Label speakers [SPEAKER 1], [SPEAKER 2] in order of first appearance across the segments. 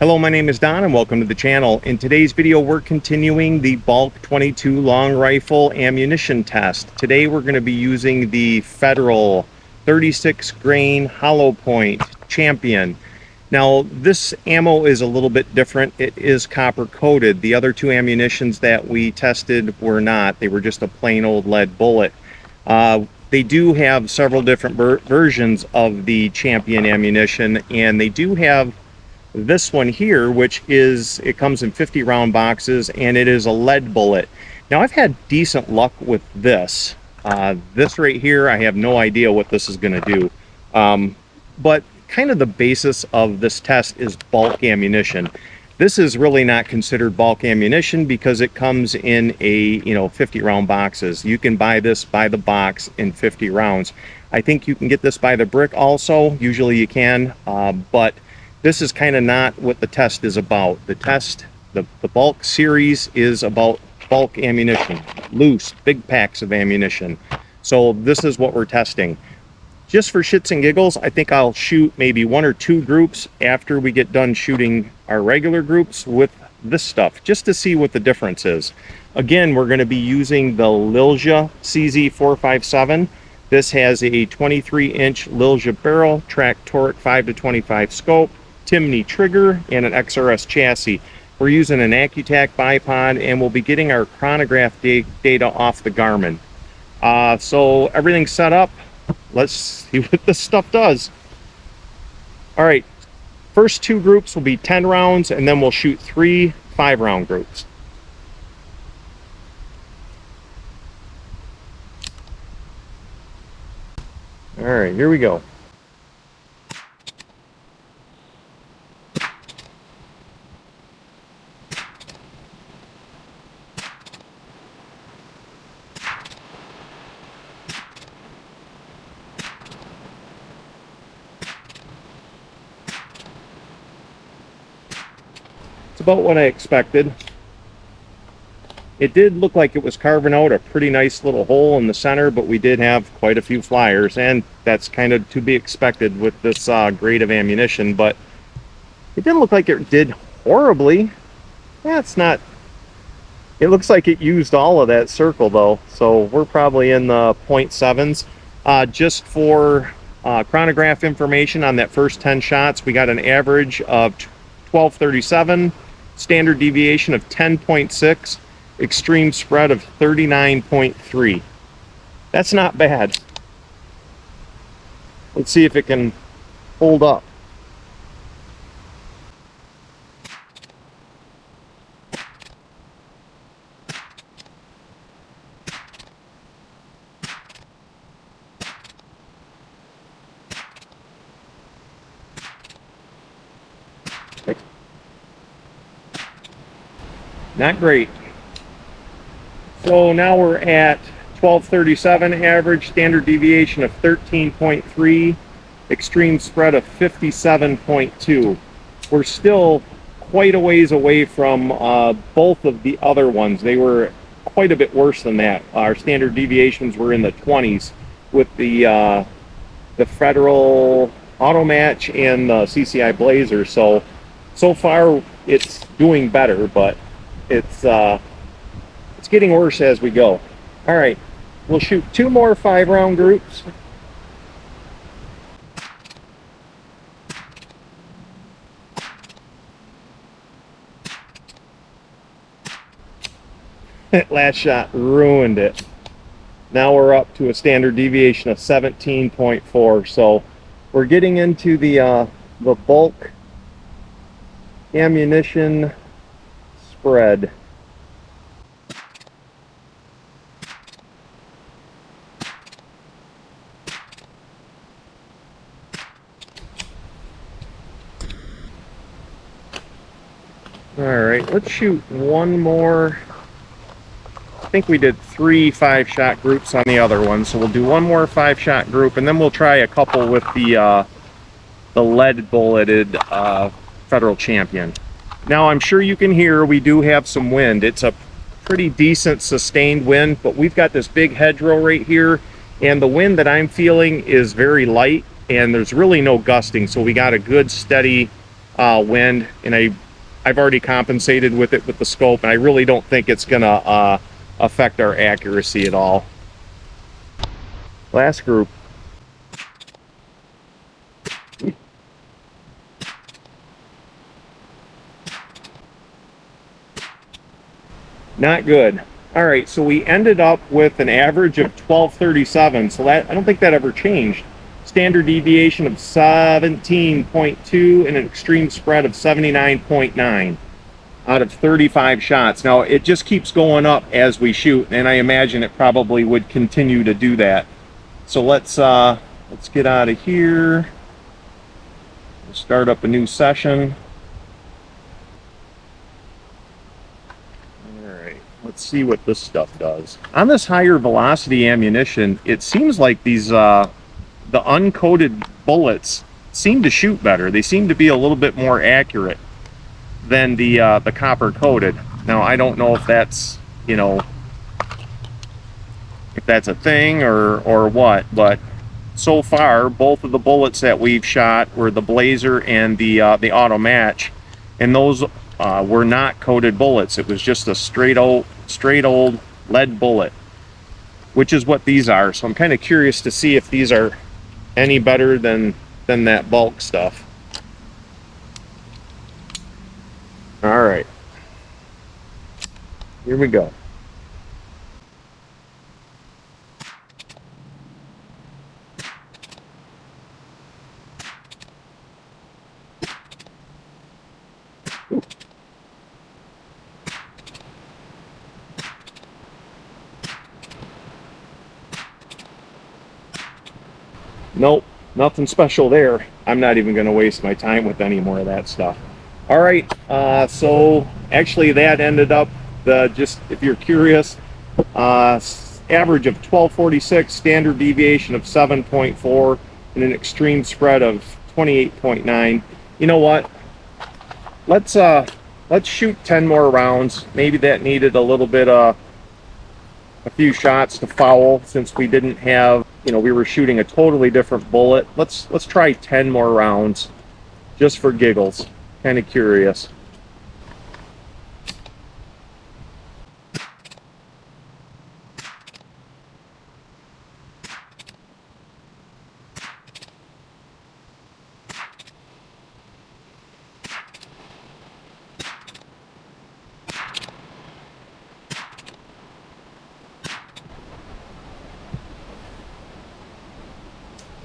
[SPEAKER 1] Hello, my name is Don and welcome to the channel. In today's video, we're continuing the bulk 22 long rifle ammunition test. Today, we're going to be using the Federal 36 grain hollow point Champion. Now, this ammo is a little bit different. It is copper coated. The other two ammunitions that we tested were not. They were just a plain old lead bullet. They do have several different versions of the Champion ammunition, and they do have this one here, which is, it comes in 50 round boxes, and it is a lead bullet. Now, I've had decent luck with this. This right here, I have no idea what this is going to do. But kind of the basis of this test is bulk ammunition. This is really not considered bulk ammunition because it comes in a 50 round boxes. You can buy this by the box in 50 rounds. I think you can get this by the brick also. Usually you can, but this is kind of not what the test is about. The test, the bulk series is about bulk ammunition, loose, big packs of ammunition. So this is what we're testing. Just for shits and giggles, I think I'll shoot maybe 1 or 2 groups after we get done shooting our regular groups with this stuff, just to see what the difference is. Again, we're going to be using the Lilja CZ457. This has a 23-inch Lilja barrel, track torque 5-25 scope, Timney trigger, and an XRS chassis. We're using an Accutac bipod, and we'll be getting our chronograph data off the Garmin. So everything's set up. Let's see what this stuff does. All right, first 2 groups will be 10 rounds, and then we'll shoot 3 5-round groups. All right, here we go. About what I expected. It did look like it was carving out a pretty nice little hole in the center, but we did have quite a few flyers, and that's kind of to be expected with this grade of ammunition, but it didn't look like it did horribly. Yeah, it's not, it looks like it used all of that circle though, so we're probably in the 0.7s. Just for chronograph information on that first 10 shots, we got an average of 1237, standard deviation of 10.6, extreme spread of 39.3. That's not bad. Let's see if it can hold up. Not great. So now we're at 1237 average, standard deviation of 13.3, extreme spread of 57.2. We're still quite a ways away from both of the other ones. They were quite a bit worse than that. Our standard deviations were in the 20s with the Federal AutoMatch and the CCI Blazer. So far it's doing better, but it's getting worse as we go. All right, we'll shoot 2 more 5-round groups. That last shot ruined it. Now we're up to a standard deviation of 17.4. So we're getting into the bulk ammunition spread. All right, let's shoot 1 more. I think we did 3 5-shot groups on the other one, so we'll do 1 more 5-shot group, and then we'll try a couple with the lead bulleted Federal Champion. Now, I'm sure you can hear we do have some wind. It's a pretty decent sustained wind, but we've got this big hedgerow right here, and the wind that I'm feeling is very light, and there's really no gusting, so we got a good steady wind, and I've already compensated with it with the scope, and I really don't think it's gonna affect our accuracy at all. Last group. Not good. All right, so we ended up with an average of 1237. So that, I don't think that ever changed. Standard deviation of 17.2 and an extreme spread of 79.9 out of 35 shots. Now it just keeps going up as we shoot, and I imagine it probably would continue to do that. So let's get out of here. We'll start up a new session. Let's see what this stuff does. On this higher velocity ammunition, it seems like these the uncoated bullets seem to shoot better. They seem to be a little bit more accurate than the copper coated. Now I don't know if that's, you know, if that's a thing or what, but so far both of the bullets that we've shot were the Blazer and the AutoMatch, and those were not coated bullets. It was just a straight old lead bullet, which is what these are. So I'm kind of curious to see if these are any better than that bulk stuff. All right, here we go. Nope, nothing special there. I'm not even going to waste my time with any more of that stuff. All right, so actually that ended up, just if you're curious, average of 1246, standard deviation of 7.4, and an extreme spread of 28.9. You know what? Let's shoot 10 more rounds. Maybe that needed a little bit a few shots to foul, since we didn't have, you know, we were shooting a totally different bullet. Let's try 10 more rounds just for giggles. Kind of curious.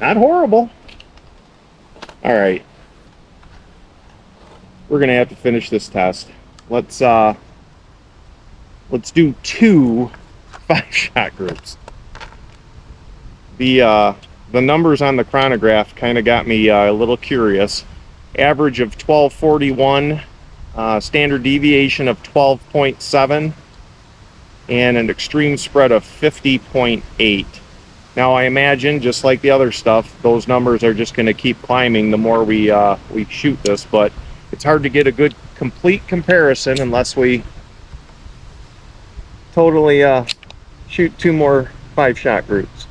[SPEAKER 1] Not horrible. All right, we're gonna have to finish this test. Let's do 2 5-shot groups. The numbers on the chronograph kind of got me a little curious. Average of 1241, standard deviation of 12.7, and an extreme spread of 50.8. Now I imagine, just like the other stuff, those numbers are just going to keep climbing the more we shoot this, but it's hard to get a good complete comparison unless we totally shoot 2 more 5-shot groups.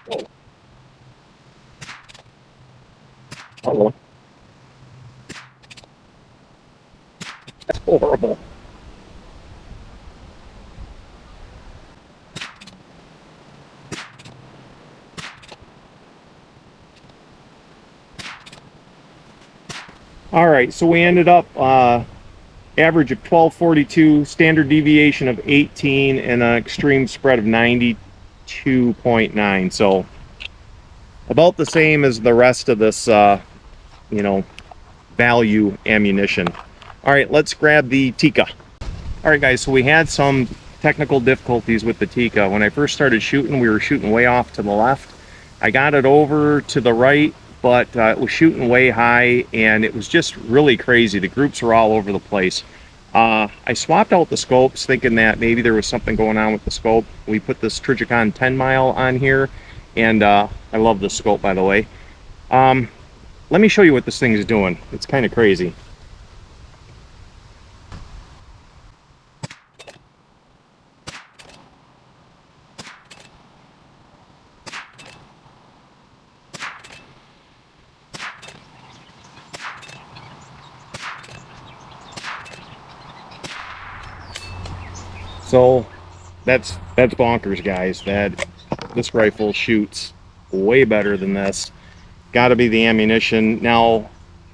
[SPEAKER 1] Whoa. Uh-oh. That's horrible. All right, so we ended up average of 1242, standard deviation of 18, and an extreme spread of 92.9. So about the same as the rest of this, you know, value ammunition. All right, let's grab the Tikka. All right, guys, so we had some technical difficulties with the Tikka. When I first started shooting, we were shooting way off to the left. I got it over to the right, but it was shooting way high, and it was just really crazy. The groups were all over the place. I swapped out the scopes, thinking that maybe there was something going on with the scope. We put this Trijicon 10 mile on here, and I love this scope, by the way. Let me show you what this thing is doing. It's kind of crazy. So that's bonkers, guys. This rifle shoots way better than this. Got to be the ammunition. Now,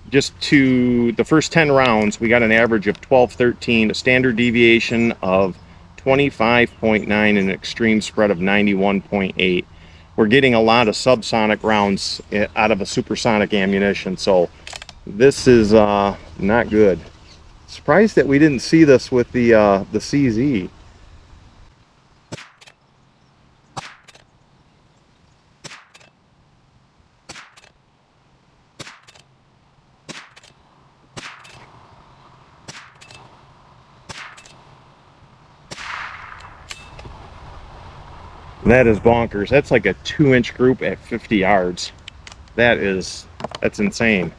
[SPEAKER 1] just to the first 10 rounds, we got an average of 12-13, a standard deviation of 25.9, and an extreme spread of 91.8. We're getting a lot of subsonic rounds out of a supersonic ammunition, so this is not good. Surprised that we didn't see this with the CZ. That is bonkers. That's like a 2-inch group at 50 yards. That's insane.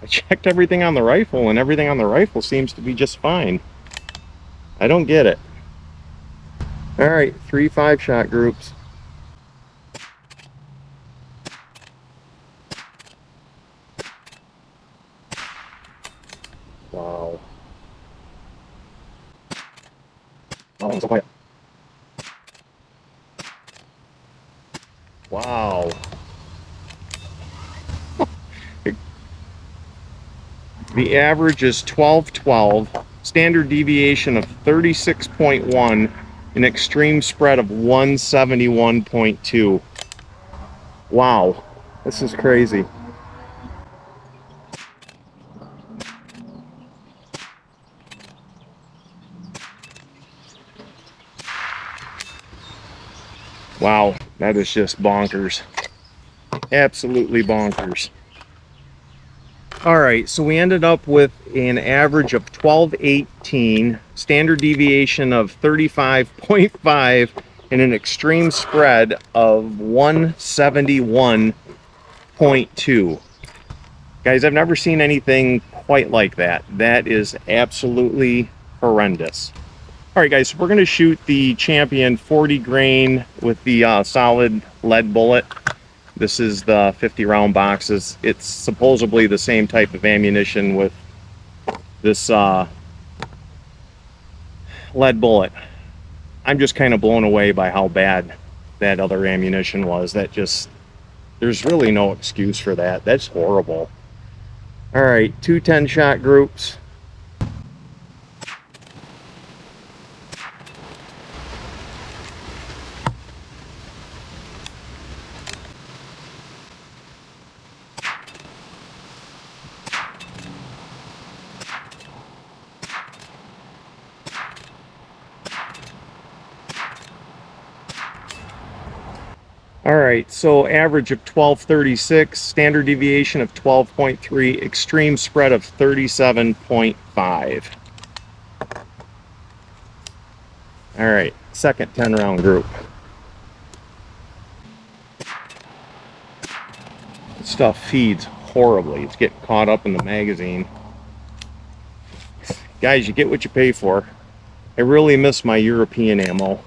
[SPEAKER 1] I checked everything on the rifle, and everything on the rifle seems to be just fine. I don't get it. All right, 3 5-shot groups. Wow. Oh, I'm so quiet. Wow. The average is 12-12, standard deviation of 36.1, an extreme spread of 171.2. Wow, this is crazy. Wow, that is just bonkers. Absolutely bonkers. All right, so we ended up with an average of 12-18, standard deviation of 35.5, and an extreme spread of 171.2. Guys, I've never seen anything quite like that. That is absolutely horrendous. All right, guys, so we're going to shoot the Champion 40 grain with the solid lead bullet. This is the 50 round boxes. It's supposedly the same type of ammunition with this lead bullet. I'm just kind of blown away by how bad that other ammunition was. There's really no excuse for that. That's horrible. All right, 2 10-shot groups. All right, so average of 12.36, standard deviation of 12.3, extreme spread of 37.5. All right, second 10-round group. This stuff feeds horribly. It's getting caught up in the magazine. Guys, you get what you pay for. I really miss my European ammo.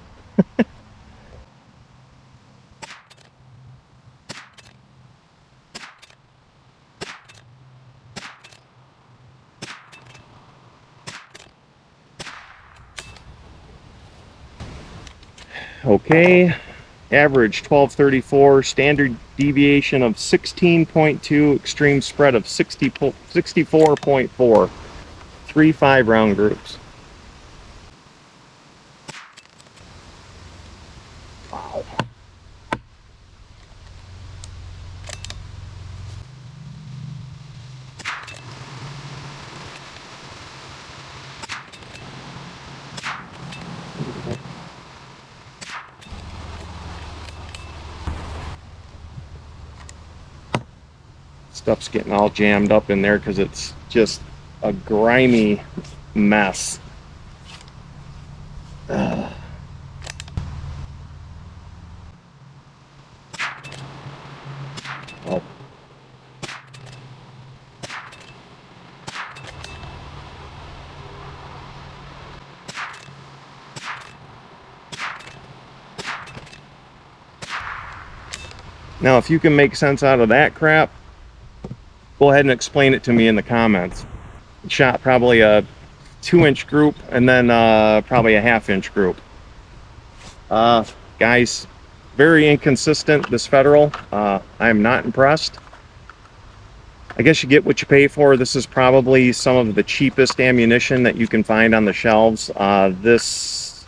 [SPEAKER 1] Okay, average 12.34, standard deviation of 16.2, extreme spread of 64.4. 3 5-round groups. Wow. Stuff's getting all jammed up in there because it's just a grimy mess. Oh. Now, if you can make sense out of that crap, go ahead and explain it to me in the comments. Shot probably a 2-inch group, and then probably a 1/2-inch group. Guys, very inconsistent, this Federal. I am not impressed. I guess you get what you pay for. This is probably some of the cheapest ammunition that you can find on the shelves. This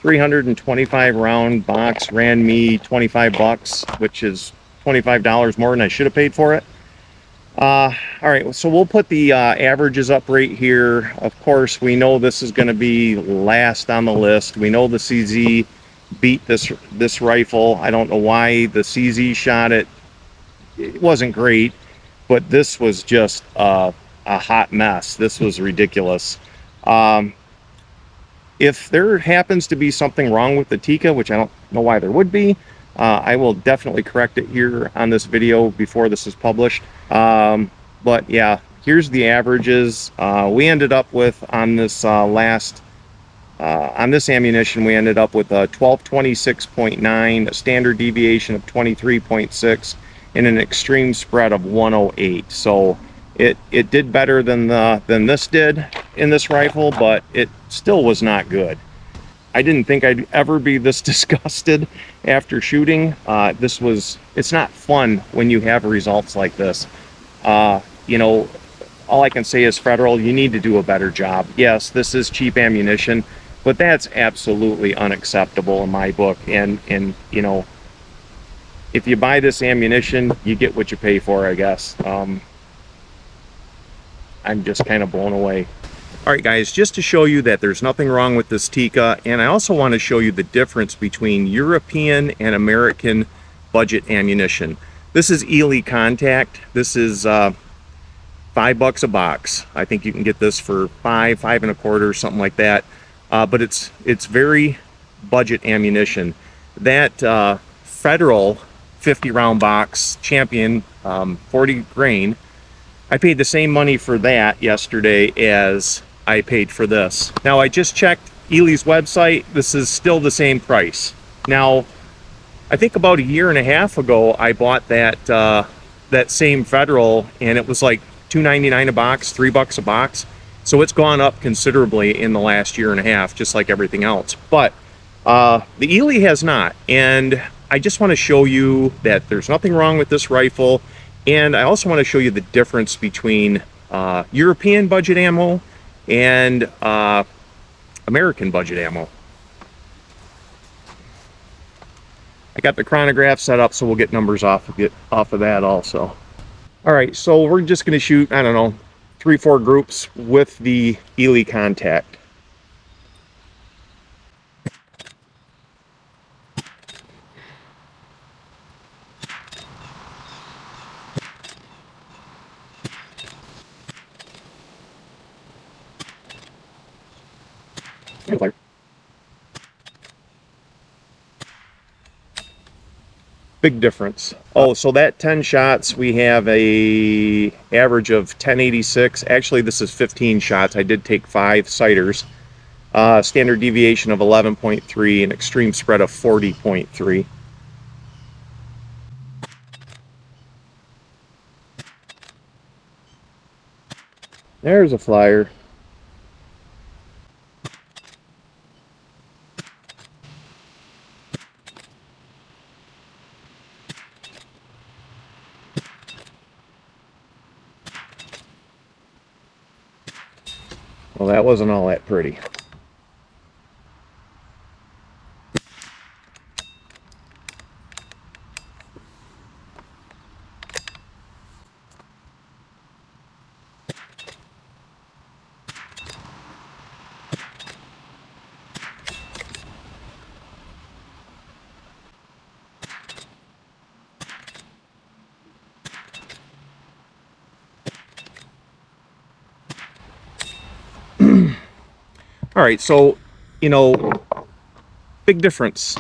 [SPEAKER 1] 325 round box ran me 25 bucks, which is $25 more than I should have paid for it. All right, so we'll put the averages up right here. Of course, we know this is going to be last on the list. We know the CZ beat this rifle. I don't know why the CZ shot it. It wasn't great, but this was just a hot mess. This was ridiculous. If there happens to be something wrong with the Tikka, which I don't know why there would be, I will definitely correct it here on this video before this is published. But yeah, here's the averages. We ended up with, on this on this ammunition, we ended up with a 1226.9, a standard deviation of 23.6, and an extreme spread of 108. So it did better than this did in this rifle, but it still was not good. I didn't think I'd ever be this disgusted after shooting. It's not fun when you have results like this. You know, all I can say is, Federal, you need to do a better job. Yes, this is cheap ammunition, but that's absolutely unacceptable in my book. And you know, if you buy this ammunition, you get what you pay for, I guess. I'm just kind of blown away. All right, guys, just to show you that there's nothing wrong with this Tikka, and I also want to show you the difference between European and American budget ammunition. This is Ely Contact. This is $5 a box. I think you can get this for $5, $5.25, something like that. But it's very budget ammunition. That Federal 50-round box Champion 40 grain, I paid the same money for that yesterday as I paid for this. Now, I just checked Ely's website. This is still the same price. Now, I think about a year and a half ago, I bought that same Federal, and it was like $2.99 a box, $3 a box. So it's gone up considerably in the last year and a half, just like everything else. But the Ely has not. And I just want to show you that there's nothing wrong with this rifle. And I also want to show you the difference between European budget ammo and American budget ammo. I got the chronograph set up, so we'll get numbers off of that also. All right, so we're just going to shoot, I don't know, 3-4 groups with the Ely Contact. Big difference. Oh, so that 10 shots, we have a average of 1086. Actually, this is 15 shots. I did take 5 sighters. Standard deviation of 11.3 and extreme spread of 40.3. There's a flyer. Well, that wasn't all that pretty. All right, so, you know, big difference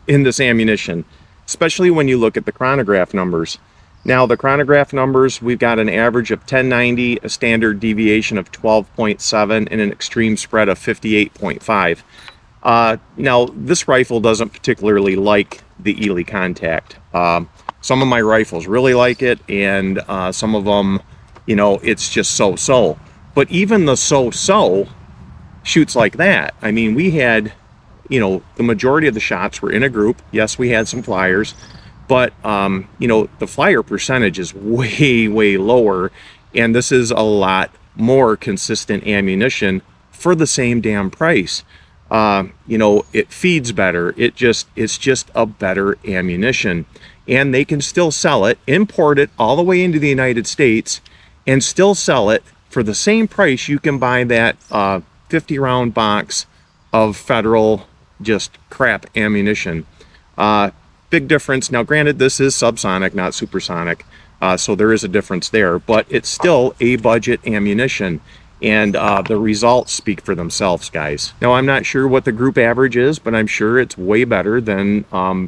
[SPEAKER 1] in this ammunition, especially when you look at the chronograph numbers. Now, the chronograph numbers, we've got an average of 1090, a standard deviation of 12.7, and an extreme spread of 58.5. Now, this rifle doesn't particularly like the Ely Contact. Some of my rifles really like it, and some of them, you know, it's just so-so. But even the so-so shoots like that. I mean, we had, you know, the majority of the shots were in a group. Yes, we had some flyers, but you know, the flyer percentage is way lower, and this is a lot more consistent ammunition for the same damn price. You know, it feeds better. It's just a better ammunition, and they can still sell it, import it all the way into the United States, and still sell it for the same price you can buy that 50 round box of Federal just crap ammunition. Big difference. Now, granted, this is subsonic, not supersonic, so there is a difference there, but it's still a budget ammunition, and the results speak for themselves, guys. Now, I'm not sure what the group average is, but I'm sure it's way better than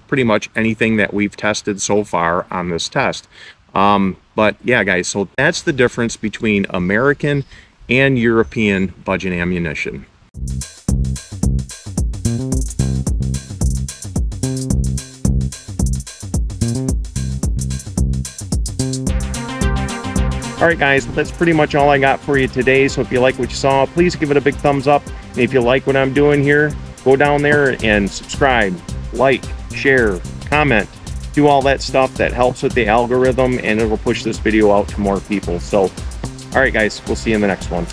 [SPEAKER 1] pretty much anything that we've tested so far on this test. But yeah, guys, so that's the difference between American and European budget ammunition. All right, guys, that's pretty much all I got for you today. So if you like what you saw, please give it a big thumbs up. And if you like what I'm doing here, go down there and subscribe, like, share, comment, do all that stuff that helps with the algorithm, and it will push this video out to more people. So, all right, guys, we'll see you in the next one.